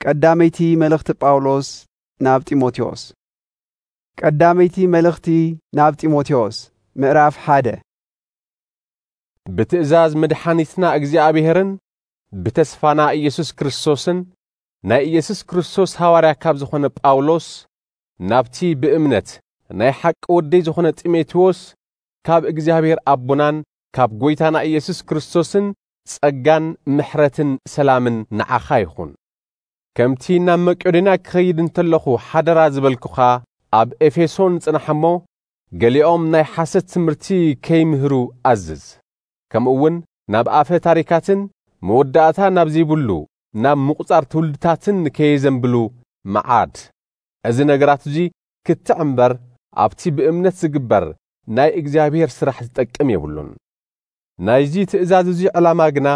ቀዳመይቲ መልእኽቲ ጳውሎስ ናብ ጢሞቴዎስ ቀዳመይቲ መልእኽቲ ናብ ጢሞቴዎስ ምዕራፍ 1 بتأزاز مدحانيتنا እግዚአብሔርን بتسفانا ኢየሱስ ክርስቶስን ናይ ኢየሱስ ክርስቶስ ሐዋርያ ካብ ዝኾነ ጳውሎስ ናብቲ ብእምነት ናይ ሐቅ ወደይ ዝኾነ ጢሞቴዎስ ካብ እግዚአብሔር አቡናን ካብ ጎይታና ኢየሱስ ክርስቶስን ጸጋን ምሕረትን ሰላምን ንዓኻ ይኹን ከምቲ ናብ መቄዶንያ ክኸይድ እንተለኹ ሓደራ ዝበልኩኻ ኣብ ኤፌሶን ጽናሕሞ ገሊኦም ናይ ሐሰት ትምህርቲ ከይምህሩ ኣዝዝ ከምኡውን ናብ ኣፈ ታሪካትን መወዳእታ ናብ ዘይብሉ ናብ ምቁጻር ትውልድታትን ከይዘንብሉ መዓድ እዚ ነገራት እዚ ክትዕምበር ኣብቲ ብእምነት ዝግበር ናይ እግዚአብሔር ስራሕ ዝጠቅም የብሉን ናይዚ ትእዛዝ እዚ ዕላማ ግና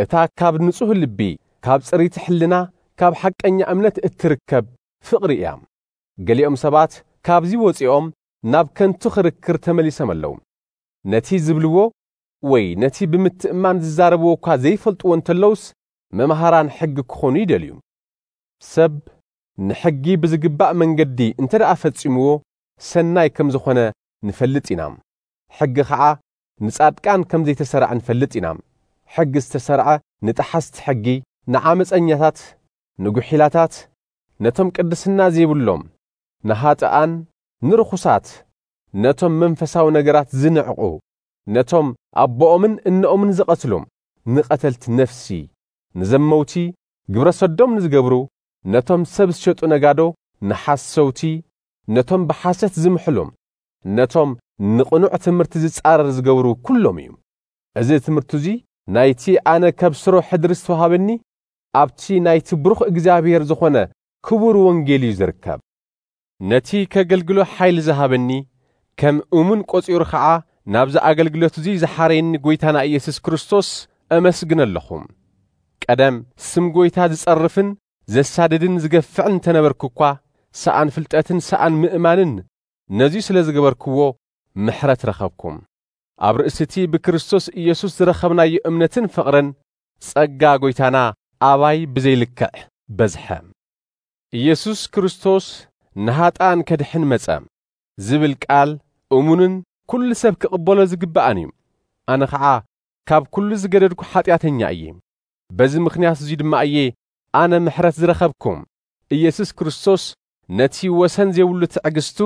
እታ ካብ ንጹህ ልቢ ካብ ጽሪት ሕልና ካብ ሐቀኛ እምነት እትርከብ ፍቕሪ እያ ገሊኦም ሰባት ካብዚ ወፂኦም ናብ ከንቱ ክርክር ተመሊሶም ኣለዉ ነቲ ዝብልዎ ወይ ነቲ ብምትእማን ዝዛረብዎ እኳ ዘይፈልጥዎ እንተለውስ መምሃራን ሕጊ ክኾኑ ይደልዩ ሰብ ንሕጊ ብዝግባእ መንገዲ እንተደኣ ፈጺምዎ ሰናይ ከም ዝኾነ ንፈልጥ ኢና ሕጊ ከዓ ንጻድቃን ከም ዘይተሰርዐ ንፈልጥ ኢና ሕጊ ዝተሰርዐ ንጠሓስቲ ሕጊ ንዓመፀኛታት ንጉሒላታት ነቶም ቅድስና ዘይብሎም ንሃጥኣን ንርኹሳት ነቶም መንፈሳዊ ነገራት ዝንዕቑ ነቶም ኣቦኦምን እነኦምን ዝቐትሎም ንቐተልቲ ነፍሲ ንዘመውቲ ግብረ ሰዶም ንዝገብሩ ነቶም ሰብ ዝሸጡ ነጋዶ ንሓሰውቲ ነቶም ብሓሰት ዝምሕሎም ነቶም ንቕኑዕ ትምህርቲ ዝጻረር ዝገብሩ ኩሎም እዩ እዚ ትምህርቲ እዚ ናይቲ ኣነ ከብስሮ ሕድሪ ዝተዋሃበኒ ኣብቲ ናይቲ ብሩኽ እግዚአብሔር ዝኾነ ክቡር ወንጌል እዩ ዝርከብ ነቲ ከገልግሎ ሓይል ዝሃበኒ ከም እሙን ቆፂሩ ከዓ ናብዚ ኣገልግሎት እዚ ዝሓረየኒ ጎይታና ኢየሱስ ክርስቶስ ኣመስግነለኹም ቀደም ስም ጎይታ ዝጸርፍን ዘሳደድን ዝገፍዕን ተነበርኩ እኳ ሰኣን ፍልጠትን ሰኣን ምእማንን ነዚ ስለ ዝገበርክዎ ምሕረት ረኸብኩም ኣብ ርእስቲ ብክርስቶስ ኢየሱስ ዝረኸብናዮ እምነትን ፍቕርን ጸጋ ጎይታና ኣባይ ብዘይልክዕ በዝሐ ኢየሱስ ክርስቶስ ንሃጣን ከድሕን መጸ ዝብል ቃል እሙንን ኩሉ ሰብ ክቕበሎ ዝግባእን እዩ ኣነ ከዓ ካብ ኩሉ ዝገደድኩ ኃጢአተኛ እየ በዚ ምኽንያት እዚ ድማ እየ ኣነ ምሕረት ዝረኸብኩም ኢየሱስ ክርስቶስ ነቲ ወሰን ዘይብሉ ትዕግስቱ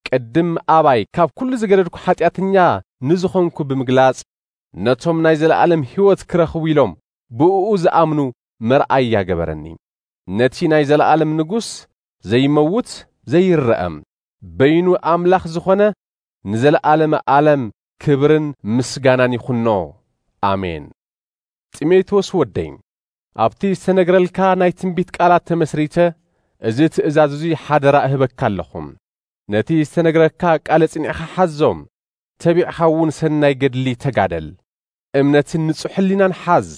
ቅድም ኣባይ ካብ ኩሉ ዝገደድኩ ኃጢአተኛ ንዝኾንኩ ብምግላጽ ነቶም ናይ ዘለዓለም ሕይወት ክረኽቡ ኢሎም ብእኡ ዝኣምኑ መርኣይ ያገበረኒ ነቲ ናይ ዘለዓለም ንጉስ ዘይመውት ዘይረአም በይኑ ኣምላኽ ዝኾነ ንዘለዓለም ዓለም ክብርን ምስጋናን ይኹኖ ኣሜን ጢሞቴዎስ ወደይ ኣብቲ ዝተነግረልካ ናይ ትንቢት ቃላት ተመስሪተ እዚ ትእዛዝ እዚ ሓደራ እህበካ ኣለኹም ነቲ ዝተነግረካ ቃል ጽኒዕኻ ሓዞም ተቢዕኻ እውን ሰናይ ገድሊ ተጋደል እምነትን ንጹሕ ሕሊናን ሓዝ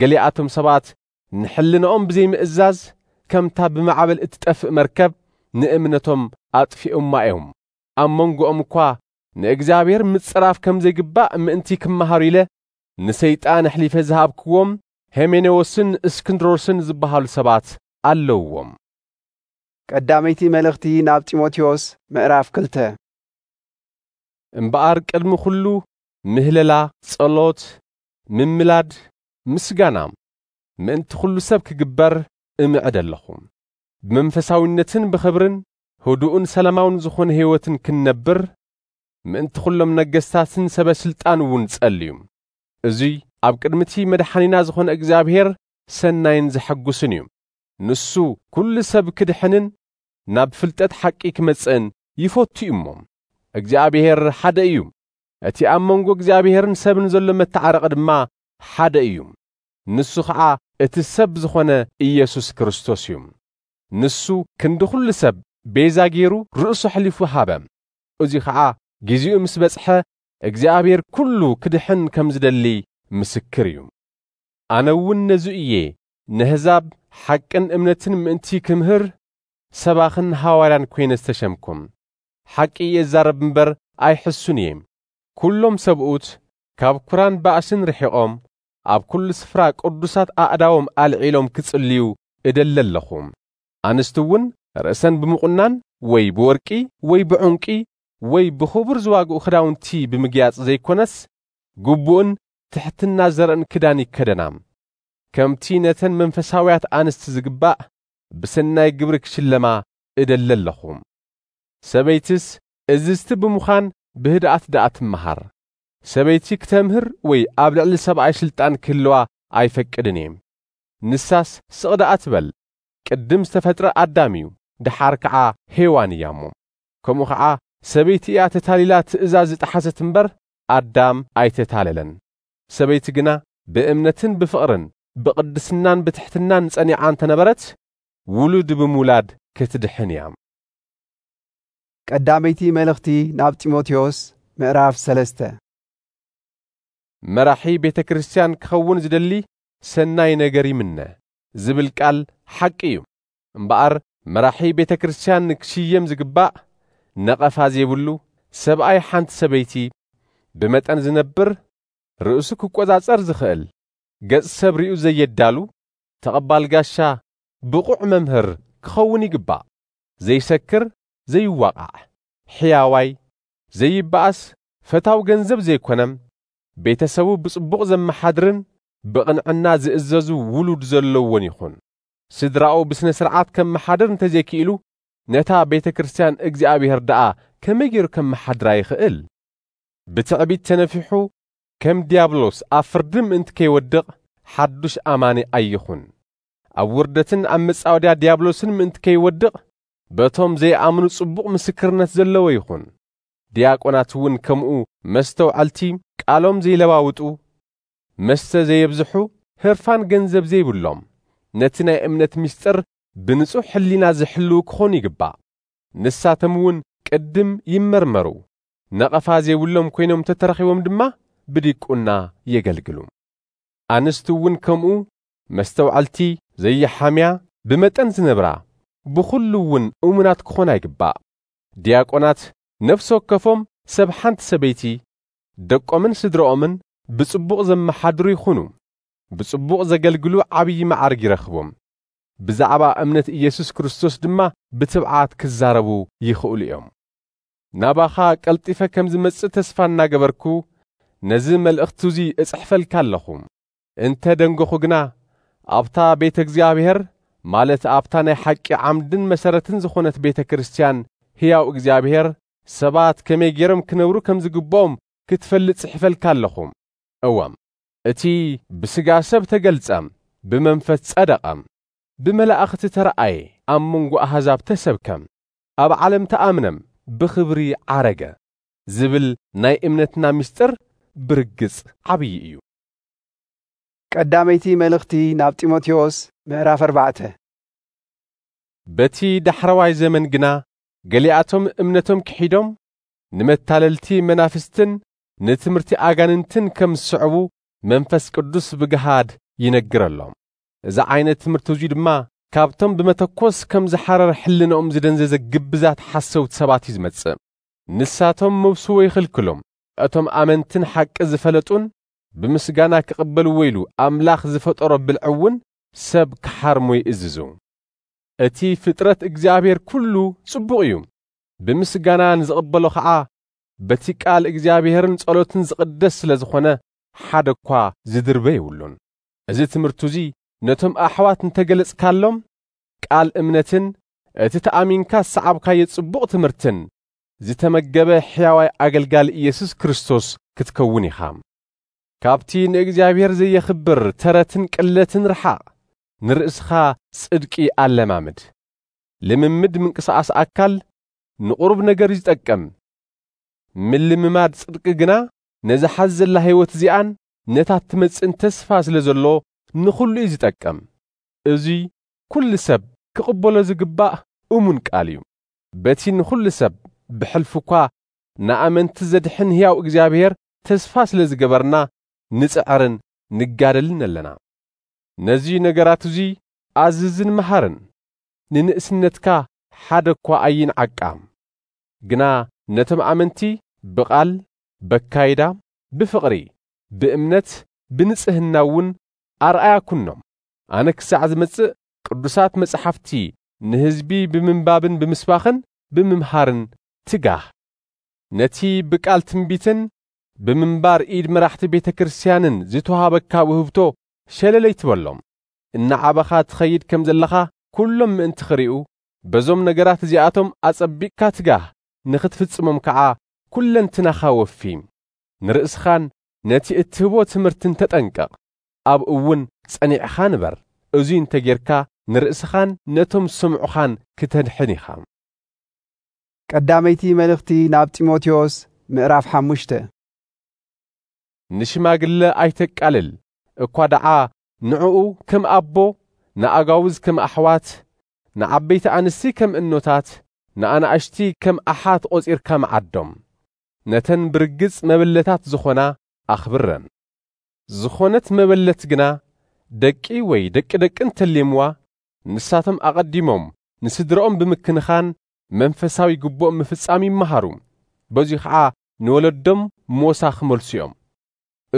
ገሊኣቶም ሰባት ንሕልንኦም ብዘይምእዛዝ ከምታ ብማዕበል እትጠፍእ መርከብ ንእምነቶም ኣጥፊኦማ እዮም ኣብ መንጎኦም እኳ ንእግዚአብሔር ምጽራፍ ከም ዘይግባእ ምእንቲ ክመሃሩ ኢለ ንሰይጣን ኣሕሊፈ ዝሃብክዎም ሄሜኔዎስን እስክንድሮስን ዝበሃሉ ሰባት ኣለውዎም ቀዳመይቲ መልእኽቲ ናብ ጢሞቴዎስ ምዕራፍ 2 እምበኣር ቅድሚ ኩሉ ምህለላ ጸሎት ምምላድ ምስጋና ምእንቲ ኩሉ ሰብ ክግበር እምዕድ ኣለኹም ብመንፈሳዊነትን ብኽብርን ህዱእን ሰላማውን ዝኾነ ህይወትን ክንነብር ምእንቲ ኩሎም ነገሥታትን ሰበ ስልጣን እውን ጸልዩ እዙይ ኣብ ቅድሚቲ መድሓኒና ዝኾነ እግዚአብሔር ሰናይን ዘሐጉስን እዩ ንሱ ኩሉ ሰብ ክድሕንን ናብ ፍልጠት ሓቂ ክመጽእን ይፈቱ እሞ እግዚአብሔር ሓደ እዩ እቲ ኣብ መንጎ እግዚአብሔርን ሰብን ዘሎ መተዓረቕ ድማ ሓደ እዩ ንሱ ከዓ እቲ ሰብ ዝኾነ ኢየሱስ ክርስቶስ እዩ ንሱ ክንዲ ኩሉ ሰብ ቤዛ ገይሩ ርእሱ ሕሊፉ ሃበ እዙይ ከዓ ጊዜኡ ምስ በጽሐ እግዚአብሔር ኩሉ ክድሕን ከም ዝደሊ ምስክር እዩ ኣነ እውን ነዙ እየ ንህዛብ ሓቅን እምነትን ምእንቲ ክምህር ሰባኽን ሐዋርያን ኮይነ ዝተሸምኩም ሓቂ የዛረብ እምበር ኣይሕሱን እየ ኩሎም ሰብኡት ካብ ኩራን ባእስን ርሒቖም ኣብ ኩሉ ስፍራ ቅዱሳት ኣእዳዎም ኣልዒሎም ክጽልዩ እደለለኹም ኣንስትውን ርእሰን ብምቁናን ወይ ብወርቂ ወይ ብዑንቂ ወይ ብኽቡር ዝዋግኡ ክዳውንቲ ብምግያጽ ዘይኮነስ ግቡእን ትሕትና ዘርእን ክዳን ይከደናም ከምቲ ነተን መንፈሳውያት ኣንስቲ ዝግባእ ብሰናይ ግብሪ ክሽለማ እደለለኹም ሰበይትስ እዝዝቲ ብምዃን ብህድኣት ደኣ ትመሃር ሰበይቲ ክተምህር ወይ ኣብ ልዕሊ ሰብኣይ ስልጣን ክህልዋ ኣይፈቅድን እየ ንሳስ ስቕ ደኣ ትበል ቅድም ዝተፈጥረ ኣዳም እዩ ድሓር ከዓ ሄዋን እያ እሞ ከምኡ ከዓ ሰበይቲ እያ ተታሊላ ትእዛዝ ዝጠሓሰት እምበር ኣዳም ኣይተታለለን ሰበይቲ ግና ብእምነትን ብፍቕርን ብቅድስናን ብትሕትናን ጸኒዓ እንተነበረት ውሉድ ብምውላድ ክትድሕን እያ ቀዳመይቲ መልእኽቲ ናብ ጢሞቴዎስ ምዕራፍ 3 መራሒ ቤተ ክርስቲያን ክኸውን ዝደሊ ሰናይ ነገር ይምነ ዝብል ቃል ሓቂ እዩ እምበኣር መራሒ ቤተ ክርስቲያን ንክሽየም ዝግባእ ነቐፋ ዘይብሉ ሰብኣይ ሓንቲ ሰበይቲ ብመጠን ዝነብር ርእሱ ክቆጻጸር ዝኽእል ገጽ ሰብ ሪኡ ዘየዳሉ ተቐባል ጋሻ ብቑዕ መምህር ክኸውን ይግባእ ዘይሰክር ዘይዋቓዕ ሕያዋይ ዘይበኣስ ፈታው ገንዘብ ዘይኮነም ቤተሰቡ ብጽቡቕ ዘመሓድርን ብቕንዕና ዝእዘዙ ውሉድ ዘለዎን ይኹን ስድራኡ ብስነ ስርዓት ከመሓድር እንተዘይክኢሉ ነታ ቤተ ክርስቲያን እግዚአብሔር ደኣ ከመይ ጌሩ ከመሓድራ ይኽእል ብትዕቢት ተነፊሑ ከም ዲያብሎስ ኣብ ፍርዲ ምእንቲ ከይወድቕ ሓዱሽ ኣማኒ ኣይኹን ኣብ ውርደትን ኣብ መጻወድያ ዲያብሎስን ምእንቲ ከይወድቕ በቶም ዘይኣምኑ ጽቡቕ ምስክርነት ዘለዎ ይኹን ዲያቆናት እውን ከምኡ መስተውዓልቲ ቃሎም ዘይለዋውጡ መስተ ዘይብዝሑ ህርፋን ገንዘብ ዘይብሎም ነቲ ናይ እምነት ምስጢር ብንጹሕ ሕሊና ዝሕልው ክኾኑ ይግባእ ንሳቶም እውን ቅድም ይመርመሩ ነቐፋ ዘይብሎም ኮይኖም ተተረኺቦም ድማ ብዲቁና የገልግሉ ኣንስቱ እውን ከምኡ መስተውዓልቲ ዘይሓምያ ብመጠን ዝነብራ ብኹሉ እውን እሙናት ክኾና ይግባእ ዲያቆናት ነፍሲ ወከፎም ሰብ ሓንቲ ሰበይቲ ደቆምን ስድሮኦምን ብጽቡቕ ዘመሓድሩ ይኹኑ ብጽቡቕ ዘገልግሉ ዓብዪ መዓርግ ይረኽቦም ብዛዕባ እምነት ኢየሱስ ክርስቶስ ድማ ብትብዓት ክዛረቡ ይኽእሉ እዮም ናባኻ ቀልጢፈ ከም ዝመጽእ ተስፋ እናገበርኩ ነዚ መልእኽቲ እዚ እጽሕፈልካ ኣለኹ እንተ ደንገኹ ግና ኣብታ ቤተ እግዚአብሔር ማለት ኣብታ ናይ ሓቂ ዓምድን መሰረትን ዝኾነት ቤተ ክርስቲያን ሕያው እግዚአብሔር ሰባት ከመይ ጌሮም ክነብሩ ከም ዝግብኦም ክትፈልጥ ጽሕፈልካ ኣለኹ እዋም እቲ ብስጋ ሰብ ተገልጸም ብመንፈስ ጸደቐም ብመላእኽቲ ተረአየ ኣብ መንጎ ኣሕዛብ ተሰብከም ኣብ ዓለም ተኣምነም ብኽብሪ ዓረገ ዝብል ናይ እምነትና ምስጢር ብርግጽ ዓብዪ እዩ ቀዳመይቲ መልእኽቲ ናብ ጢሞቴዎስ ምዕራፍ 4 በቲ ዳሕረዋይ ዘመን ግና ገሊኣቶም እምነቶም ክሒዶም ንመታለልቲ መናፍስትን ንትምህርቲ ኣጋንንትን ከም ዝስዕቡ መንፈስ ቅዱስ ብግሃድ ይነግረሎም እዚ ዓይነት ትምህርቲ እዚ ድማ ካብቶም ብመተኮስ ከም ዝሓረር ሕልነኦም ዝደንዘዘ ግብዛት ሓሰውት ሰባት እዩ ዝመጽእ ንሳቶም መብስዎ ይኽልክሎም እቶም ኣመንትን ሓቂ ዝፈለጡን ብምስጋና ክቕበልዎ ኢሉ ኣምላኽ ዝፈጠሮ ብልዕውን ሰብ ክሓርሞ ይእዝዙ እቲ ፍጥረት እግዚአብሔር ኩሉ ጽቡቕ እዩ ብምስጋና ንዝቕበሎ ከዓ በቲ ቃል እግዚአብሔርን ጸሎትን ዝቕደስ ስለ ዝኾነ ሓደ እኳ ዝድርበ ይብሉን እዚ ትምህርቲ እዚ ነቶም ኣሕዋት እንተገለጽካሎም ቃል እምነትን እቲ ተኣሚንካ ሰዓብካዮ ጽቡቕ ትምህርትን ዝተመገበ ሕያዋይ ኣገልጋሊ ኢየሱስ ክርስቶስ ክትከውን ኢኻ ካብቲ ንእግዚአብሔር ዘየኽብር ተረትን ቅለትን ርሓቕ ንርእስኻ ጽድቂ ኣለማምድ ልምምድ ምንቅስቓስ ኣካል ንቑሩብ ነገር ይጠቅም ምልምማድ ጽድቂ ግና ነዝሓዝ ዘላ ህይወት እዚኣን ነታ ትመጽእን ተስፋ ስለ ዘሎ ንኹሉ እዩ ዝጠቅም እዚ ኩሉ ሰብ ክቕበሎ ዝግባእ እሙን ቃል እዩ በቲ ንኹሉ ሰብ ብሕልፉ እኳ ንኣመንቲ ዘድሕን ሕያው እግዚአብሔር ተስፋ ስለ ዝገበርና ንጽዕርን ንጋደልን ኣለና ነዚ ነገራት እዚ ኣዝዝን መሃርን ንንእስነትካ ሓደ እኳ ኣይንዓቃም ግና ነቶም ኣመንቲ ብቓል በካይዳ ብፍቕሪ ብእምነት ብንጽህና እውን ኣርኣያ ኩኖም ኣነ ክሳዕ ዝመጽእ ቅዱሳት መጽሓፍቲ ንህዝቢ ብምንባብን ብምስባኽን ብምምሃርን ትጋህ ነቲ ብቃል ትንቢትን ብምንባር ኢድ መራሕቲ ቤተ ክርስቲያንን ዝተዋሃበካ ውህብቶ ሸለለይ ትበሎም እናዓበኻ ትኸይድ ከም ዘለኻ ኩሎም ምእንቲ ኽሪኡ በዞም ነገራት እዚኣቶም ኣጸቢቕካ ትጋህ ንኽትፍጽሞም ከዓ ኩለንትናኻ ወፊ ንርእስኻን ነቲ እትህቦ ትምህርትን ተጠንቀቕ ኣብ እውን ጸኒዕኻ ንበር እዙይ እንተጌርካ ንርእስኻን ነቶም ስምዑኻን ክተድሕን ኢኻ ቀዳመይቲ መልእኽቲ ናብ ጢሞቴዎስ ምዕራፍ 5 ንሽማግለ ኣይተቃልል እኳ ደዓ ንዕኡ ከም ኣቦ ንኣጋውዝ ከም ኣሕዋት ንዓበይቲ ኣንስቲ ከም እኖታት ንኣናእሽቲ ከም ኣሓት ቖጺርካ መዓዶም ነተን ብርግጽ መበለታት ዝኾና ኣኽብረን ዝኾነት መበለት ግና ደቂ ወይ ደቂ እንተልይምዋ ንሳቶም ኣቐዲሞም ንስድሮኦም ብምክንኻን መንፈሳዊ ግቦኦም ምፍጻም ይመሃሩ በዙይ ከዓ ንወለዶም ሞሳ ክመልሱዮም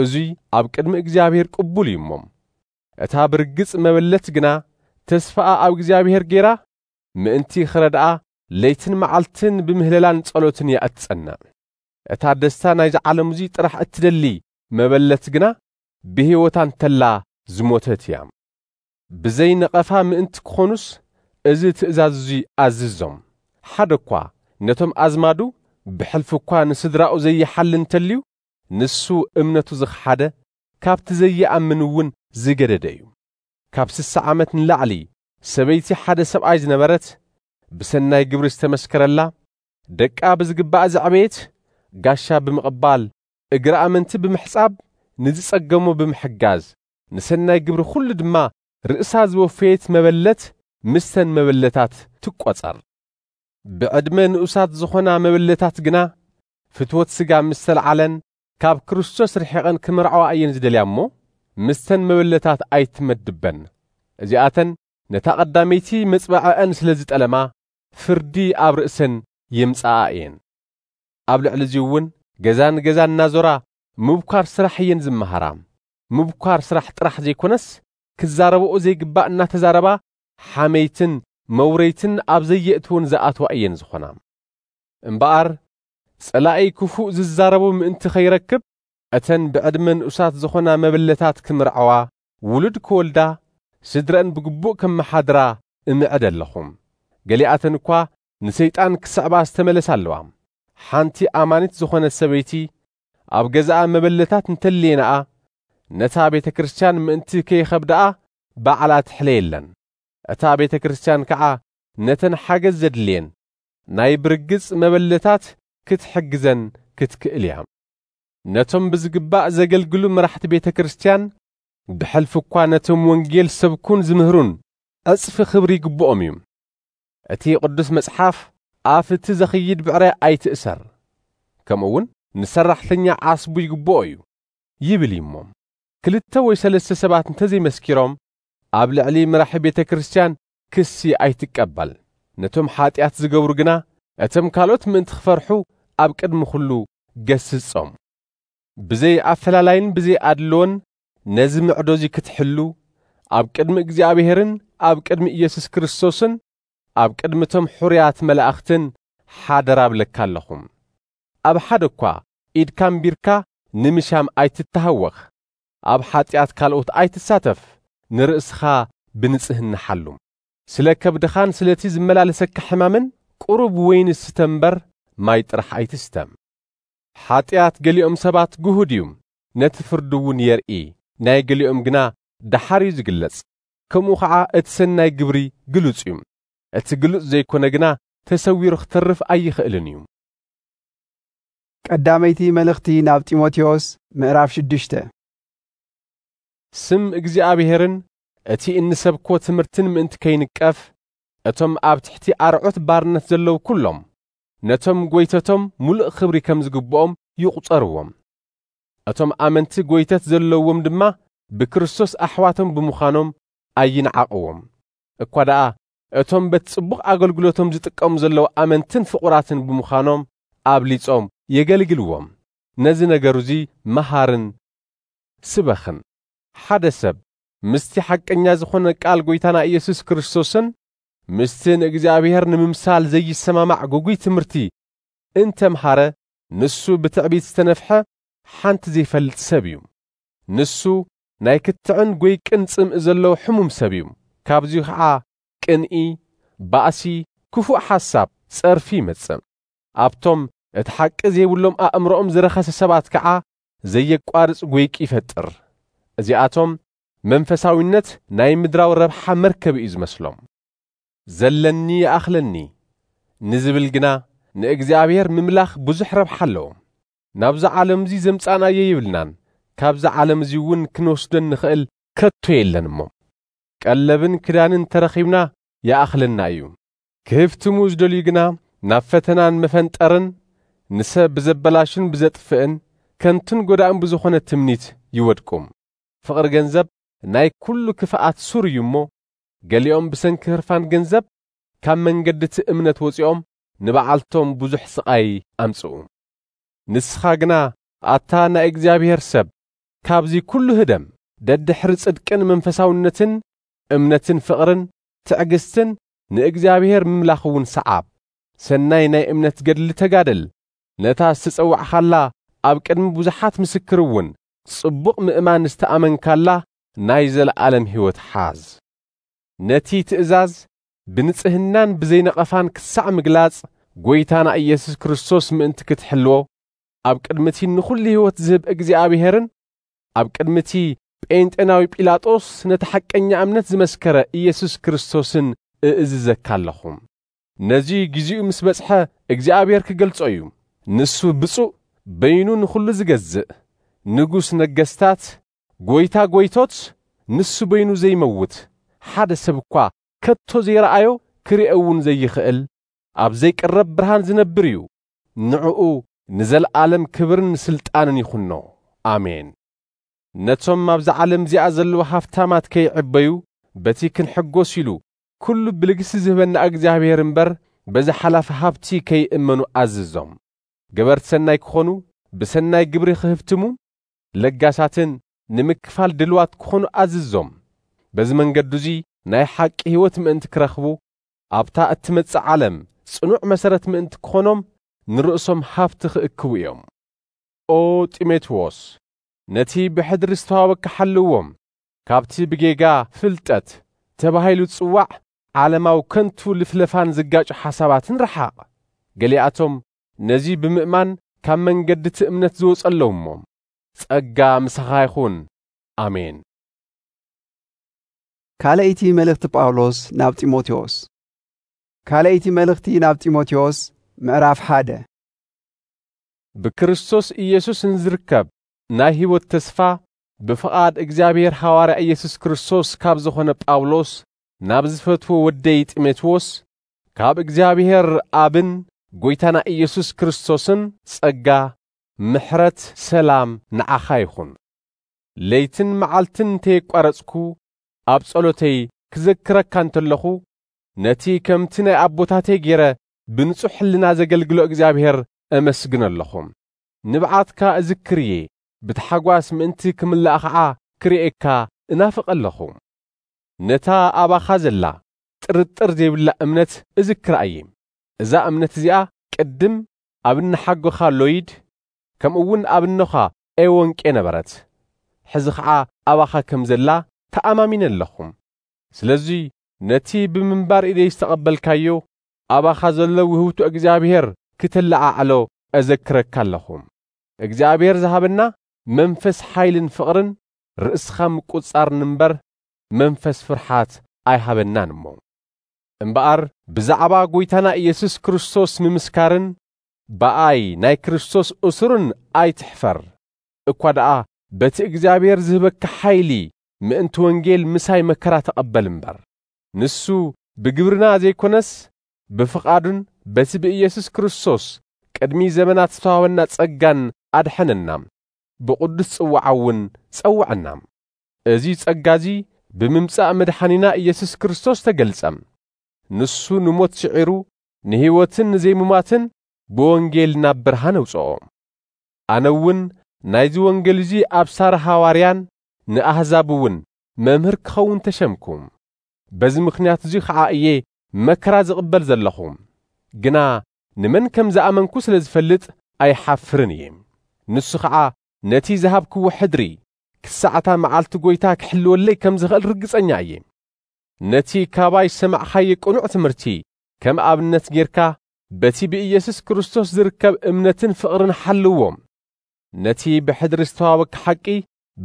እዙይ ኣብ ቅድሚ እግዚኣብሔር ቅቡል እዩሞም እታ ብርግጽ መበለት ግና ተስፋኣ ኣብ እግዚኣብሔር ጌራ ምእንቲ ኽረድኣ ለይትን መዓልትን ብምህለላን ጸሎትን እያ እትጸንዕ እታ ደስታ ናይዚ ዓለም እዙይ ጥራሕ እትደሊ መበለት ግና ብሕይወታ እንተላ ዝሞተት እያ ብዘይ ነቐፋ ምእንቲ ክኾኑስ እዚ ትእዛዝ እዙይ ኣዝዞም ሓደ እኳ ነቶም ኣዝማዱ ብሕልፊ እኳ ንስድራኡ ዘይሓልል እንተልዩ ንሱ እምነቱ ዝኽሓደ ካብቲ ዘይኣምን እውን ዝገደደ እዩ ካብ 60 ዓመት ንላዕሊ ሰበይቲ ሓደ ሰብኣይ ዝነበረት ብሰናይ ግብሪ ዝተመስከረላ ደቃ ብዝግባእ ዘዕበየት ጋሻ ብምቕባል እግሪ ኣመንቲ ብምሕጻብ ንዝጸገሞ ብምሕጋዝ ንሰናይ ግብሪ ኩሉ ድማ ርእሳ ዝወፈየት መበለት ምስተን መበለታት ትቈጸር ብዕድመ ንኡሳት ዝኾና መበለታት ግና ፍትወት ሥጋ ምስተልዓለን ካብ ክርስቶስ ርሒቐን ክምርዓዋ እየን ዝደልያ እሞ ምስተን መበለታት ኣይትመድበን እዚኣተን ነታ ቐዳመይቲ መጽባዕአን ስለ ዝጠለማ ፍርዲ ኣብ ርእሰን የምጽኣ እየን ኣብ ልዕሊ እዚ እውን ገዛን እናዞራ ምብኳር ስራሕ እየን ዝመሃራ ምብኳር ስራሕ ጥራሕ ዘይኮነስ ክዛረብኦ ዘይግባእ እናተዛረባ ሓመይትን መውረይትን ኣብ ዘየእትውን ዝኣትዋ እየን ዝኾና እምበኣር ጸላኢ ክፉእ ዝዛረቡ ምእንቲ ኸይረክብ እተን ብዕድመ ንኡሳት ዝኾና መበለታት ክምርዓዋ ውሉድ ክወልዳ ስድረን ብግቡእ ከም መሓድራ እምዕድ ኣለኹም ገሊኣተን እኳ ንሰይጣን ክስዕባ ዝተመለሳ ኣለዋ ሓንቲ ኣማኒት ዝኾነት ሰበይቲ ኣብ ገዛኣ መበለታት እንተልየናኣ ነታ ቤተ ክርስቲያን ምእንቲ ከይኸብድኣ ባዕላ ትሕለየለን እታ ቤተ ክርስቲያን ከዓ ነተን ሓገዝ ዘድልየን ናይ ብርግጽ መበለታት ክትሕግዘን ክትክእል እያ ነቶም ብዝግባእ ዘገልግሉ መራሕቲ ቤተ ክርስቲያን ብሕልፊ እኳ ነቶም ወንጌል ሰብኩን ዝምህሩን ዕጽፊ ኽብሪ ይግብኦም እዩ እቲ ቅዱስ መጽሓፍ ኣፍቲ ዘኽይድ ብዕረ ኣይትእሰር ከምኡውን ንሰራሕተኛ ዓስቡ ይግብኦ እዩ ይብል እሞም ክልተ ወይ ሰለስተ ሰባት እንተዘይመስኪሮም ኣብ ልዕሊ መራሒ ቤተ ክርስቲያን ክሲ ኣይትቀበል ነቶም ኃጢአት ዝገብሩ ግና እቶም ካልኦት ምእንቲ ክፈርሑ ኣብ ቅድሚ ኩሉ ገስጾም ብዘይ ኣፈላላይን ብዘይ ኣድልዎን ነዚ ምዕዶዚ ክትሕሉ ኣብ ቅድሚ እግዚኣብሔርን ኣብ ቅድሚ ኢየሱስ ክርስቶስን ኣብ ቅድሚቶም ሕሩያት መላእኽትን ሓደራ ብለካ ኣለኹም ኣብ ሓደ እኳ ኢድካ እምቢርካ ንምሻም ኣይትተሃወኽ ኣብ ኃጢአት ካልኦት ኣይትሳተፍ ንርእስኻ ብንጽህና ሓሉ ስለ ከብድኻን ስለቲ ዝመላለሰካ ሕማምን ቁሩብ ወይኒ ስተ እምበር ማይ ጥራሕ ኣይትስተም ኃጢአት ገሊኦም ሰባት ጉሁድ እዩ ነቲ ፍርዲ እውን የርኢ ናይ ገሊኦም ግና ደሓር እዩ ዝግለጽ ከምኡ ከዓ እቲ ሰናይ ግብሪ ግሉጽ እዩ እቲ ግሉጽ ዘይኮነ ግና ተሰዊሩ ክትርፍ ኣይኽእልን እዩ ቀዳመይቲ መልእኽቲ ናብ ጢሞቴዎስ ምዕራፍ 6 ስም እግዚኣብሔርን እቲ እንሰብኮ ትምህርትን ምእንቲ ከይንቀፍ እቶም ኣብ ትሕቲ ኣርዑት ባርነት ዘለዉ ኩሎም ነቶም ጐይተቶም ሙሉእ ኽብሪ ከም ዝግብኦም ይቝጸርዎም እቶም ኣመንቲ ጐይተት ዘለዎም ድማ ብክርስቶስ ኣሕዋቶም ብምዃኖም ኣይንዓቕዎም እኳ ደኣ እቶም በቲ ጽቡቕ ኣገልግሎቶም ዝጥቀሙ ዘለዉ ኣመንትን ፍቑራትን ብምዃኖም ኣብሊጾም የገልግልዎም ነዚ ነገር እዙይ መሃርን ስበኽን ሓደ ሰብ ምስቲ ሐቀኛ ዝኾነ ቃል ጎይታና ኢየሱስ ክርስቶስን ምስትን እግዚአብሔር ንምምሳል ዘይሰማማዕ ጉጉይ ትምህርቲ እንተምሃረ ንሱ ብትዕቢት ዝተነፍሐ ሓንቲ ዘይፈልጥ ሰብ እዩ። ንሱ ናይ ክትዕን ጐይ ቅንጽም ዘለዎ ሕሙም ሰብ እዩ። ካብዚኡ ከዓ ቅንኢ፣ ባእሲ፣ ክፉእ ሓሳብ፣ ጸርፊ ይመጽእ። ኣብቶም እቲ ሓቂ ዘይብሎም ኣእምሮኦም ዝረኸሰ ሰባት ከዓ ዘየቋርጽ ጐይቂ ይፈጥር። እዚኣቶም መንፈሳዊነት ናይ ምድራዊ ረብሓ መርከብ እዩ ዝመስሎም። ዘለኒ ይኣኽለኒ ንዝብል ግና ንእግዚአብሔር ምምላኽ ብዙሕ ረብሓ ኣለዎ። ናብዚ ዓለም እዚ ዘምጻናዮ ይብልናን ካብዚ ዓለም እዚ እውን ክንወስደን ንኽእል ከቶ የለን እሞ። ቀለብን ክዳንን ተረኺብና ይኣኽለና እዩ። ክህፍትሙ ዝደልዩ ግና ናብ ፈተናን መፈንጠርን ንሰብ ብዘበላሽን ብዘጥፍእን ከንቱን ጐዳእን ብዝኾነ ትምኒት ይወድቁም። ፍቕሪ ገንዘብ ናይ ኩሉ ክፍኣት ሱር እዩ እሞ ገሊኦም ብሰንኪ ህርፋን ገንዘብ ካብ መንገዲ እቲ እምነት ወፂኦም ንበዓልቶም ብዙሕ ስቓይ ኣምጽኡ። ንስኻ ግና ኣታ ናይ እግዚአብሔር ሰብ ካብዚ ኩሉ ህደም ደድሕሪ ጽድቅን መንፈሳውነትን እምነትን ፍቕርን ትዕግስትን ንእግዚአብሔር ምምላኽ እውን ሰዓብ። ሰናይ ናይ እምነት ገድሊ ተጋደል። ነታ ዝተጸውዕኻላ ኣብ ቅድሚ ብዙሓት ምስክር እውን ጽቡቕ ምእማን ዝተኣመንካላ ናይ ዘለዓለም ሕይወት ሓዝ። ነቲ ትእዛዝ ብንጽህናን ብዘይነቐፋን ክሳዕ ምግላጽ ጐይታና ኢየሱስ ክርስቶስ ምእንቲ ክትሕልዎ ኣብ ቅድሚቲ ንኹሉ ሕይወት ዝህብ እግዚአብሔርን ኣብ ቅድሚቲ ጴንጤናዊ ጲላጦስ ነቲ ሐቀኛ እምነት ዝመስከረ ኢየሱስ ክርስቶስን እእዝዘካ ኣለኹም። ነዚ ጊዜኡ ምስ በጽሐ እግዚአብሔር ክገልጾ እዩ። ንሱ ብፁዕ በይኑ ንኹሉ ዝገዝእ ንጉስ ነገስታት ጐይታ ጐይቶት ንሱ በይኑ ዘይመውት ሓደ ሰብ እኳ ከቶ ዘይረአዮ ክሪኦ እውን ዘይኽእል ኣብ ዘይቀረብ ብርሃን ዝነብር እዩ። ንዕኡ ንዘለዓለም ክብርን ስልጣንን ይኹኖ ኣሜን። ነቶም ኣብዚ ዓለም እዚኣ ዘለዉ ሃፍታማት ከይዕበዩ በቲ ክንሕጐስ ኢሉ ኩሉ ብልግሲ ዝህበና እግዚአብሔር እምበር በዚ ሓላፊ ሃብቲ ከይእመኑ ኣዝዞም። ገበርቲ ሰናይ ክኾኑ ብሰናይ ግብሪ ክህፍትሙ ለጋሳትን ንምክፋል ድልዋት ክኾኑ ኣዝዞም። በዚ መንገዱ እዚ ናይ ሓቂ ሕይወት ምእንቲ ክረኽቡ ኣብታ እትመጽእ ዓለም ጽኑዕ መሰረት ምእንቲ ክኾኖም ንርእሶም ሃብቲ ክእክቡ እዮም። ኦ ጢሞቴዎስ ነቲ ብሕድሪ ዝተዋወቅካ ሓልዎም ካብቲ ብጌጋ ፍልጠት ተባሂሉ ጽዋዕ ዓለማዊ ከንቱ ልፍለፋን ዝጋጩ ሓሳባትን ረሓቕ። ገሊኣቶም ነዚ ብምእማን ካብ መንገዲ እቲ እምነት ዝወጸለውሞ ጸጋ ምሳኻ ይኹን ኣሜን። ካልአይቲ መልእኽቲ ጳውሎስ ናብ ጢሞቴዎስ ካልአይቲ መልእኽቲ ናብ ጢሞቴዎስ ምዕራፍ 1 ብክርስቶስ ኢየሱስ ንዝርከብ ናይ ሕይወት ተስፋ ብፍቓድ እግዚአብሔር ሐዋርያ ኢየሱስ ክርስቶስ ካብ ዝኾነ ጳውሎስ ናብ ዝፈትዎ ወደይ ጢሞቴዎስ ካብ እግዚአብሔር አብን ጐይታና ኢየሱስ ክርስቶስን ጸጋ ምሕረት ሰላም ንዓኻ ይኹን። ለይትን መዓልትን እንተየቋረጽኩ ኣብ ጸሎተይ ክዘክረካ እንተለኹ ነቲ ከምቲ ናይ ኣቦታተይ ገይረ ብንጹሕ ሕልና ዘገልግሎ እግዚአብሔር ኣመስግን ኣለኹም። ንብዓትካ እዝክር እየ ብተሓጓስ ምእንቲ ክምላእ ኸዓ ክርኤካ እናፍቕ ኣለኹ። ነታ ኣባኻ ዘላ ጥርጥር ዘይብላ እምነት እዝክር እየ። እዛ እምነት እዚኣ ቅድም ኣብ እነሓጎኻ ሎይድ ከምኡውን ኣብ እኖኻ ኤወንቄ ነበረት። ሕዚ ኸዓ ኣባኻ ከም ዘላ ተኣማሚነ ኣለኹም። ስለዚ ነቲ ብምንባር ኢደይ ዝተቐበልካዮ ኣባኻ ዘሎ ውህብቱ እግዚአብሔር ክትለዓዕሎ ኣዘክረካ ኣለኹም። እግዚአብሔር ዝሃበና መንፈስ ሓይልን ፍቕርን ርእስኻ ምቁጻርን እምበር መንፈስ ፍርሓት ኣይሃበናን እሞ። እምበኣር ብዛዕባ ጐይታና ኢየሱስ ክርስቶስ ምምስካርን በኣይ ናይ ክርስቶስ እሱርን ኣይትሕፈር እኳ ደኣ በቲ እግዚአብሔር ዝህበካ ሓይሊ ምእንቲ ወንጌል ምሳይ መከራ ተቐበል እምበር። ንሱ ብግብርና ዘይኮነስ ብፍቓዱን በቲ ብኢየሱስ ክርስቶስ ቅድሚ ዘመናት ዝተዋወና ጸጋን ኣድሐነና ብቅዱስ ጽዋዓውን ጸውዐና። እዚ ጸጋ እዚ ብምምጻእ መድኃኒና ኢየሱስ ክርስቶስ ተገልጸም። ንሱ ንሞት ሽዒሩ ንሕይወትን ንዘይሙማትን ብወንጌል ናብ ብርሃን ኣውጽኦ። ኣነ እውን ናይዚ ወንጌል እዚ ኣብ ሳረ ሐዋርያን ንኣሕዛብ እውን መምህር ክኸውን ተሸምኩም በዚ ምኽንያት እዚ ኸዓ እየ መከራ ዝቕበል ዘለኹም ግና ንመን ከም ዝኣመንኩ ስለ ዝፈልጥ ኣይሓፍርን እየ ንሱ ኸዓ ነቲ ዝሃብክዎ ሕድሪ ክሳዕታ መዓልቲ ጐይታ ክሕልወለይ ከም ዝኽእል ርግጸኛ እየ ነቲ ካባይ ሰማዕኻዮ ቅኑዕ ትምህርቲ ከም ኣብነት ጌርካ በቲ ብኢየሱስ ክርስቶስ ዝርከብ እምነትን ፍቕርን ሓልዎም ነቲ ብሕድሪ ዝተዋወቅካ ሓቂ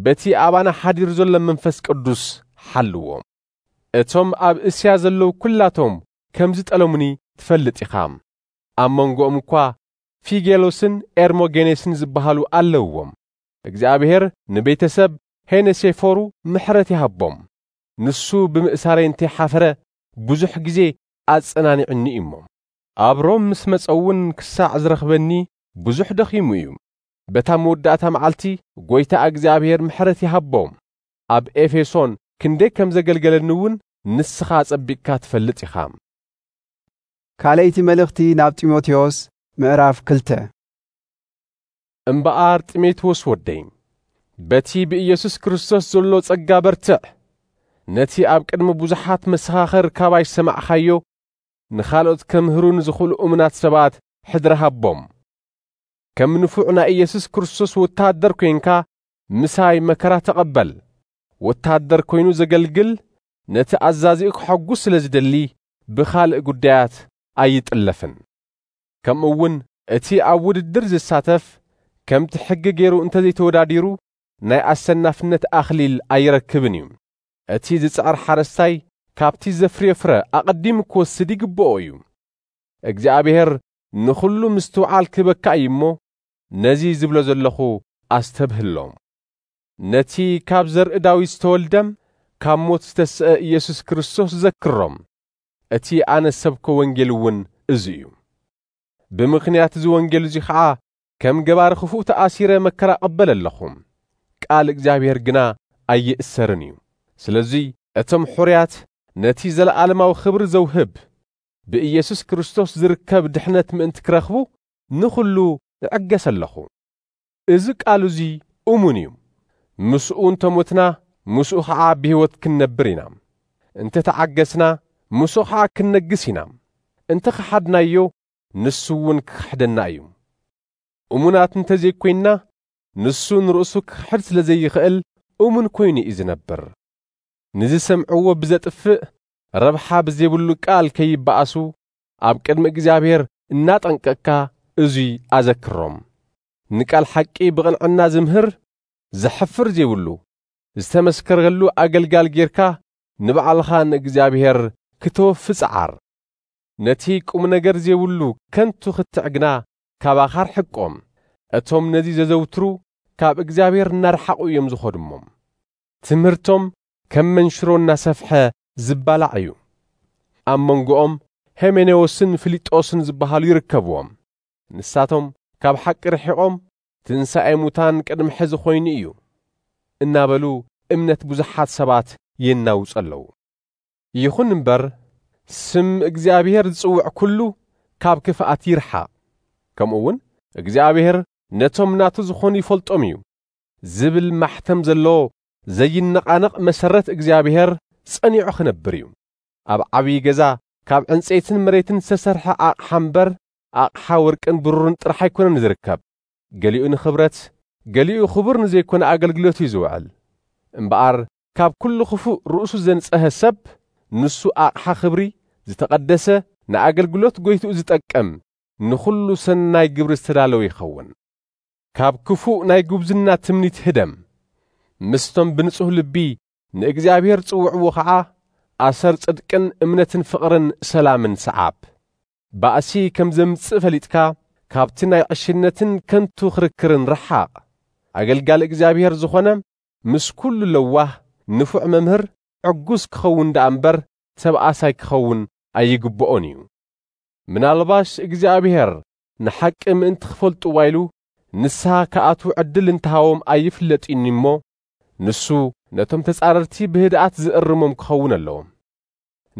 በቲ ኣባና ሓዲር ዘሎ መንፈስ ቅዱስ ሓልዎም እቶም ኣብ እስያ ዘለዉ ኩላቶም ከም ዝጠለሙኒ ትፈልጥ ኢኻ ኣብ መንጎኦም እኳ ፊጌሎስን ኤርሞጌኔስን ዝበሃሉ ኣለውዎም እግዚአብሔር ንቤተሰብ ሄኔሴፎሩ ምሕረት ይሃቦም ንሱ ብምእሳረይ እንተይሓፈረ ብዙሕ ግዜ ኣጸናኒዕኒ እሞ ኣብ ሮም ምስ መጸውን ክሳዕ ዝረኽበኒ ብዙሕ ደኺሙ እዩ በታ መወዳእታ መዓልቲ ጐይታ እግዚአብሔር ምሕረት ይሃቦም ኣብ ኤፌሶን ክንደይ ከም ዘገልገለኒ እውን ንስኻ ጸቢቕካ ትፈልጥ ኢኻ ካልእቲ መልእኽቲ ናብ ጢሞቴዎስ ምዕራፍ 2 እምበኣር ጢሞቴዎስ ወደይ በቲ ብኢየሱስ ክርስቶስ ዘሎ ጸጋ በርትዕ ነቲ ኣብ ቅድሚ ብዙሓት መሰኻኽር ካባይ ሰማዕኻዮ ንኻልኦት ከምህሩን ዝኽእሉ እሙናት ሰባት ሕድሪ ሃቦም ከም ንፉዕ ናይ ኢየሱስ ክርስቶስ ወታደር ኮይንካ ምሳይ መከራ ተቐበል ወታደር ኮይኑ ዘገልግል ነቲ ኣዛዚኡ ክሐጉስ ስለ ዝደሊ ብኻልእ ጉዳያት ኣይጥለፍን ከምኡውን እቲ ኣብ ውድድር ዝሳተፍ ከምቲ ሕጊ ገይሩ እንተዘይተወዳዲሩ ናይ ኣሰናፍነት ኣኽሊል ኣይረክብን እዩ እቲ ዝጽዕር ሓረስታይ ካብቲ ዘፍርዮ ፍረ ኣቐዲሙ ክወስድ ይግብኦ እዩ እግዚአብሔር ንኹሉ ምስትውዓል ክበካ እዩ እሞ ነዚ ዝብሎ ዘለኹ ኣስተብህሎም ነቲ ካብ ዘርኢ ዳዊት ዝተወልደም ካብ ሞት ዝተስአ ኢየሱስ ክርስቶስ ዘክሮም እቲ ኣነ ሰብኮ ወንጌል እውን እዚ እዩ ብምኽንያት እዚ ወንጌል እዚ ኸዓ ከም ገባሪ ክፉእ ተኣሲረ መከራ ቐበል ኣለኹም ቃል እግዚአብሔር ግና ኣይእሰርን እዩ ስለዚ እቶም ሕርያት ነቲ ዘለዓለማዊ ኽብሪ ዘውህብ ብኢየሱስ ክርስቶስ ዝርከብ ድሕነት ምእንቲ ክረኽቡ ንኹሉ ይዕገስ ኣለኹ እዚ ቃል እዚ እሙን እዩ ምስኡ እንተሞትና ምስኡ ኸዓ ብሕይወት ክንነብር ኢና እንተተዓገስና ምስኡ ኸዓ ክንነግስ ኢና እንተኸሓድናዮ ንሱ እውን ክኽሕደና እዩ እሙናት እንተዘይኮይንና ንሱ ንርእሱ ክኽሕድ ስለ ዘይኽእል እሙን ኮይኑ እዩ ዝነብር ንዝሰምዕዎ ብዘጥፍእ ረብሓ ብዘይብሉ ቃል ከይበኣሱ ኣብ ቅድሚ እግዚአብሔር እናጠንቀቕካ እዙይ ኣዘክሮም ንቃል ሓቂ ብቕንዕና ዝምህር ዘሕፍር ዘይብሉ ዝተመስከረሉ ኣገልጋል ጌርካ ንባዕልኻ ንእግዚአብሔር ክትወፍይ ጸዓር ነቲ ቁም ነገር ዘይብሉ ከንቱ ክትዕግና ካባኻ ርሕቆም እቶም ነዚ ዘዘውትሩ ካብ እግዚአብሔር እናርሓቑ እዮም ዝኸዱሞም ትምህርቶም ከም መንሽሮ እናሰፍሐ ዝባላዕ እዩ ኣብ መንጎኦም ሄሜኔዎስን ፊልጦስን ዝበሃሉ ይርከብዎም ንሳቶም ካብ ሓቂ ርሒቖም ትንሣኤ ሙታን ቅድሚ ሕዚ ኾይኑ እዩ እናበሉ እምነት ብዙሓት ሰባት የናውፁ ኣለዉ ይኹን እምበር ስም እግዚአብሔር ዝጽውዕ ኩሉ ካብ ክፍኣት ይርሓቕ ከምኡውን እግዚአብሔር ነቶም ናቱ ዝኾኑ ይፈልጦም እዩ ዝብል ማሕተም ዘለዎ ዘይነቓነቕ መሰረት እግዚአብሔር ጸኒዑ ክነብር እዩ ኣብ ዓብዪ ገዛ ካብ ዕንፀይትን መሬትን ዝተሰርሐ ኣቕሓ እምበር ኣቕሓ ወርቅን ብሩርን ጥራሕ ኣይኮነን ዝርከብ ገሊኡ ንኽብረት ገሊኡ ክቡር ንዘይኮነ ኣገልግሎት እዩ ዝውዕል እምበኣር ካብ ኩሉ ክፉእ ርእሱ ዘንጸሀ ሰብ ንሱ ኣቕሓ ክብሪ ዝተቐደሰ ንኣገልግሎት ጐይትኡ ዝጠቅም ንኹሉ ሰናይ ግብሪ ዝተዳለወ ይኸውን ካብ ክፉእ ናይ ጉብዝና ትምኒት ህደም ምስቶም ብንጹህ ልቢ ንእግዚአብሔር ጽውዕዎ ኸዓ ኣሰር ጽድቅን እምነትን ፍቕርን ሰላምን ሰዓብ ባእሲ ከም ዘምጽእ ፈሊጥካ ካብቲ ናይ ዕሽነትን ከንቱ ክርክርን ረሓቕ ኣገልጋል እግዚአብሔር ዝኾነ ምስ ኩሉ ለዋህ ንፉዕ መምህር ዕጉስ ክኸውን ዳ እምበር ተብኣሳይ ክኸውን ኣይግብኦን እዩ ምናልባሽ እግዚአብሔር ንሓቂ ምእንቲ ክፈልጡ ዋይሉ ንስሓ ከኣቱ ዕድል እንተሃቦም ኣይፍለጥኒ እሞ ንሱ ነቶም ተጻረርቲ ብህድኣት ዝእርሞም ክኸውን ኣለዎም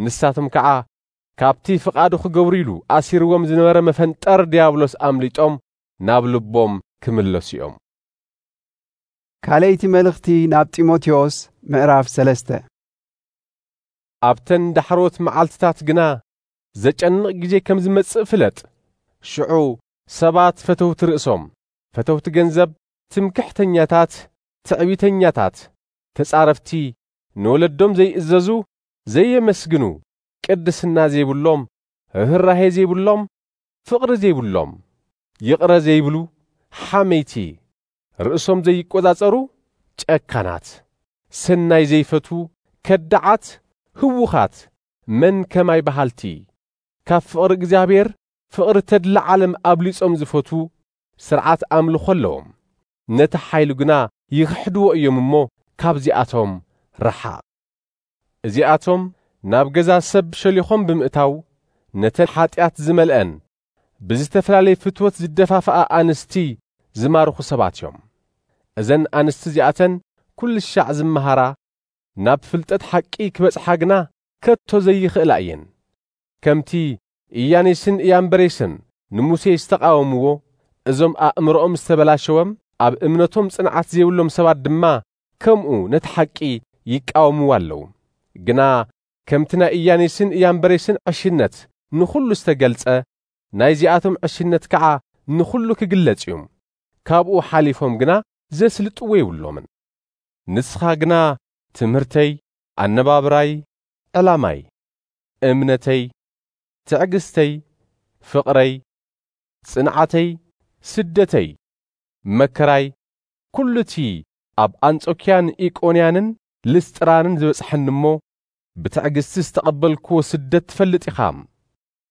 ንሳቶም ከዓ ካብቲ ፍቓዱ ክገብሩ ኢሉ ኣሲርዎም ዝነበረ መፈንጠር ዲያብሎስ ኣምሊጦም ናብ ልቦም ክምለሱ እዮም ካልእቲ መልእኽቲ ናብ ጢሞቴዎስ ምዕራፍ 3 ኣብተን ዳሕሮት መዓልትታት ግና ዘጨንቕ ግዜ ከም ዝመጽእ ፍለጥ። ሽዑ ሰባት ፈተውቲ ርእሶም፣ ፈተውቲ ገንዘብ፣ ትምክሕተኛታት፣ ትዕቢተኛታት፣ ተጻረፍቲ፣ ንወለዶም ዘይእዘዙ፣ ዘየመስግኑ፣ ቅድስና ዘይብሎም፣ ርህራሄ ዘይብሎም፣ ፍቕሪ ዘይብሎም፣ ይቕረ ዘይብሉ፣ ሓመይቲ፣ ርእሶም ዘይቈጻጸሩ፣ ጨካናት፣ ሰናይ ዘይፈቱ፣ ከዳዓት፣ ህውኻት፣ መንከማይ በሃልቲ፣ ካብ ፍቕሪ እግዚአብሔር ፍቕሪ ተድላ ዓለም ኣብሊጾም ዝፈቱ፣ ስርዓት ኣምልኾ ኣለዎም። ነቲ ሓይሉ ግና ይኽሕድዎ እዮም እሞ ካብዚኣቶም ረሓቕ። እዚኣቶም ናብ ገዛ ሰብ ሸሊኾም ብምእታው ነተን ኃጢአት ዝመልአን ብዝተፈላለየ ፍትወት ዝደፋፍኣ ኣንስቲ ዝማርኹ ሰባት እዮም። እዘን ኣንስቲ እዚኣተን ኩሉ ሻዕ ዝመሃራ ናብ ፍልጠት ሓቂ ክበጽሓ ግና ከቶ ዘይኽእላ እየን። ከምቲ ኢያኔስን ኢያምበሬስን ንሙሴ ዝተቃወምዎ እዞም ኣእምሮኦም ዝተበላሸወም ኣብ እምነቶም ጽንዓት ዘይብሎም ሰባት ድማ ከምኡ ነቲ ሓቂ ይቃወምዎ ኣለዉ። ግና ከምቲ ናይ ኢያኔስን ኢያምበሬስን ዕሽነት ንኹሉ ዝተገልጸ ናይዚኣቶም ዕሽነት ከዓ ንኹሉ ክግለጽ እዩ። ካብኡ ሓሊፎም ግና ዘስልጥዎ ይብሎምን። ንስኻ ግና ትምህርተይ፣ ኣነባብራይ፣ ዕላማይ፣ እምነተይ፣ ትዕግስተይ፣ ፍቕረይ፣ ጽንዓተይ፣ ስደተይ፣ መከራይ፣ ኩሉ እቲ ኣብ አንጾኪያን ኢቆንያንን ልስጥራንን ዝበጽሐኒ እሞ ብትዕግስቲ ዝተቐበልክዎ ስደት ትፈልጥ ኢኻ።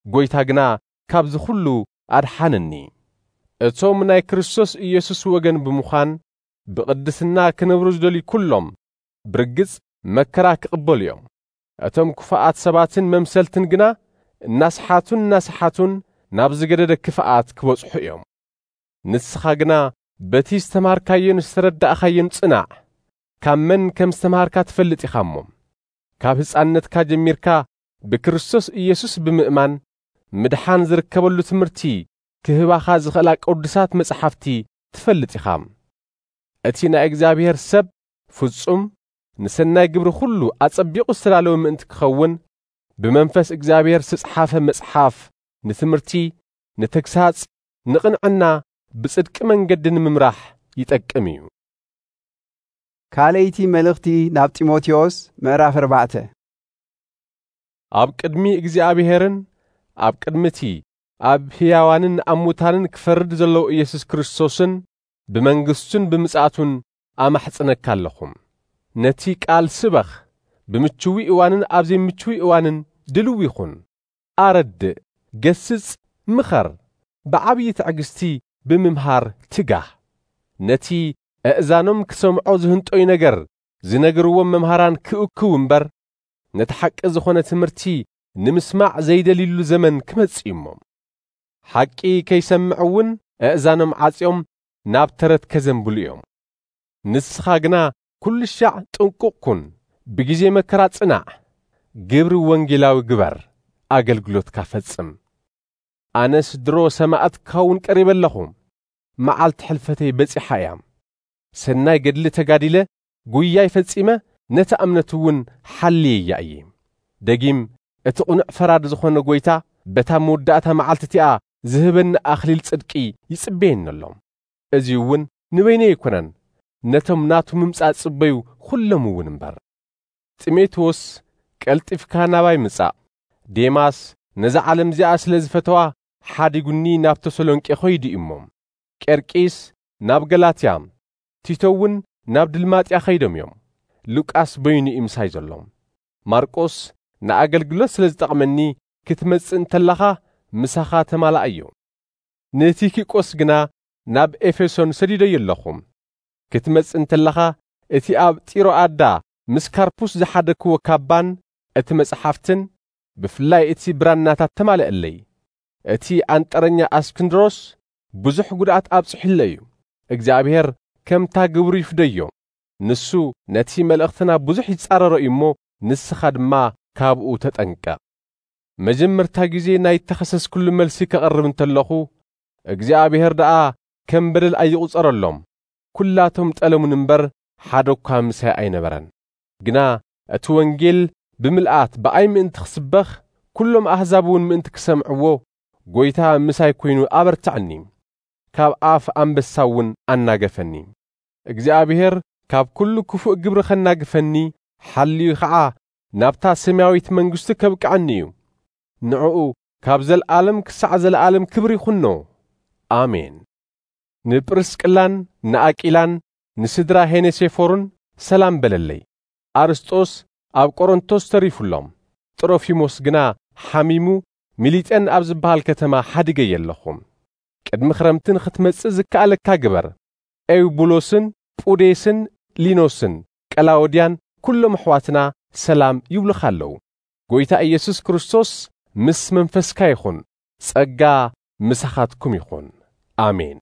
ጐይታ ግና ካብዚ ኩሉ ኣድሓነኒ። እቶም ናይ ክርስቶስ ኢየሱስ ወገን ብምዃን ብቅድስና ክነብሩ ዝደልዩ ኩሎም ብርግጽ መከራ ክቕበሉ እዮም። እቶም ክፉኣት ሰባትን መምሰልትን ግና እናስሓቱን ናብ ዝገደደ ክፍኣት ክበጽሑ እዮም። ንስኻ ግና በቲ ዝተምሃርካዮን ዝተረዳእኻዮን ጽናዕ። ካብ መን ከም ዝተምሃርካ ትፈልጥ ኢኻ እሞ ካብ ሕፃንነትካ ጀሚርካ ብክርስቶስ ኢየሱስ ብምእማን ምድሓን ዝርከበሉ ትምህርቲ ክህባኻ ዝኽእላ ቅዱሳት መጽሓፍቲ ትፈልጥ ኢኻ። እቲ ናይ እግዚአብሔር ሰብ ፍጹም ንሰናይ ግብሪ ሁሉ ኣጸቢቑ ዝተላለወ ምእንቲ ክኸውን ብመንፈስ እግዚአብሔር ዝተጻሓፈ መጽሓፍ ንትምህርቲ፣ ንተግሳጽ፣ ንቕንዕና፣ ብጽድቂ መንገዲ ንምምራሕ ይጠቅም እዩ። ካልእቲ መልእኽቲ ናብ ጢሞቴዎስ ምዕራፍ 4 ኣብ ቅድሚ እግዚአብሔርን ኣብ ቅድሚቲ ኣብ ሕያዋንን ኣብ ሙታንን ክፈርድ ዘለዉ ኢየሱስ ክርስቶስን ብመንግሥቱን ብምጽኣቱን ኣማሕጽነካ ኣለኹም። ነቲ ቃል ስበኽ፣ ብምችዊ እዋንን ኣብ ዘይምችዊ እዋንን ድልው ይኹን። ኣረድእ፣ ገስጽ፣ ምኸር፣ ብዓብዪ ትዕግስቲ ብምምሃር ትጋህ። ነቲ ኣእዛኖም ክሰምዖ ዝህንጦይ ነገር ዝነግርዎም መምሃራን ክእክቡ እምበር ነቲ ሓቂ ዝኾነ ትምህርቲ ንምስማዕ ዘይደልዩሉ ዘመን ክመጽእ እሞም። ሓቂ ከይሰምዕውን ኣእዛኖም ዓጺኦም ናብ ተረት ከዘንብሉ እዮም። ንስኻ ግና ኩሉ ሻዕ ጥንቁቕ ኩን፣ ብጊዜ መከራ ጽናዕ፣ ግብሪ ወንጌላዊ ግበር፣ ኣገልግሎትካ ፈጽም። ኣነስ ድሮ ሰማዕት ክኸውን ቀሪበ ኣለኹ፣ መዓልቲ ሕልፈተይ በጺሓ እያ። ሰናይ ገድሊ ተጋዲለ ጉያይ ፈጺመ ነቲ እምነት እውን ሓልየያ እየ። ደጊም እቲ ቕኑዕ ፈራድ ዝኾነ ጐይታ በታ መወዳእታ መዓልቲ እቲኣ ዝህበኒ ኣኽሊል ጽድቂ ይጽበየኒ ኣሎ። እዚ እውን ንበይነ ኣይኮነን፣ ነቶም ናቱ ምምጻእ ጽበዩ ኹሎም እውን እምበር። ጢሞቴዎስ ቀልጢፍካ ናባይ ምጻእ። ዴማስ ነዛ ዓለም እዚኣ ስለ ዝፈተዋ ሓዲጉኒ ናብ ተሰሎንቄ ኸይዱ እሞም። ቄርቂስ ናብ ገላትያ፣ ቲቶ እውን ናብ ድልማጥያ ኸይዶም እዮም። ሉቃስ በይኑ ይምሳይ ዘሎም። ማርቆስ ንኣገልግሎት ስለ ዝጠቕመኒ ክትመጽእ እንተለኻ ምሳኻ ተማላእ እዩ። ንቲኪቆስ ግና ናብ ኤፌሶን ሰዲደዮ ኣለኹ። ክትመጽእ እንተለኻ እቲ ኣብ ጢሮአዳ ምስ ካርፑስ ዝሓደክዎ ካባን እቲ መጽሓፍትን ብፍላይ እቲ ብራናታት ተማልአለይ። እቲ አንጠረኛ አስክንድሮስ ብዙሕ ጉድኣት ኣብጽሒለ እዩ። እግዚአብሔር ከምታ ግብሩ ይፍደዮ። ንሱ ነቲ መልእኽትና ብዙሕ ይጻረሮ እሞ ንስኻ ድማ ካብኡ ተጠንቀቕ። መጀመርታ ጊዜ ናይ ተኸሰስ ኩሉ መልሲ ከቐርብ እንተለኹ እግዚአብሔር ደኣ ከም በደል ኣይቝጸረሎም። ኩላቶም ጠለሙን እምበር ሓደ እኳ ምሳይ ኣይነበረን። ግና እቲ ወንጌል ብምልኣት ብኣይ ምእንቲ ክስበኽ ኩሎም ኣሕዛብ እውን ምእንቲ ክሰምዕዎ ጐይታ ምሳይ ኮይኑ ኣበርታዕኒ። ካብ ኣፍ ኣንበሳ እውን ኣናገፈኒ። እግዚኣብሔር ካብ ኩሉ ክፉእ ግብሪ ኸናግፈኒ ሓልዩ ኸዓ ናብታ ሰማያዊት መንግሥቱ ከብቅዐኒ እዩ። ንዕኡ ካብ ዘለዓለም ክሳዕ ዘለዓለም ክብሪ ይኹኖ። ኣሜን። ንጵርስቅላን ንኣቂላን ንስድራ ሄኔሴፎርን ሰላም በለለይ። ኣርስጦስ ኣብ ቆሮንቶስ ተሪፉሎም። ጥሮፊሞስ ግና ሓሚሙ ሚሊጤን ኣብ ዝበሃል ከተማ ሓዲገየ ኣለኹም። ቅድሚ ኽረምትን ክትመጽእ ዝከኣለካ ግበር። ኤውቡሎስን ጱዴስን ሊኖስን ቀላውድያን ኩሎም ኣሕዋትና ሰላም ይብሉኻ ኣለዉ። ጐይታ ኢየሱስ ክርስቶስ ምስ መንፈስካ ይኹን። ጸጋ ምሳኻትኩም ይኹን። ኣሜን።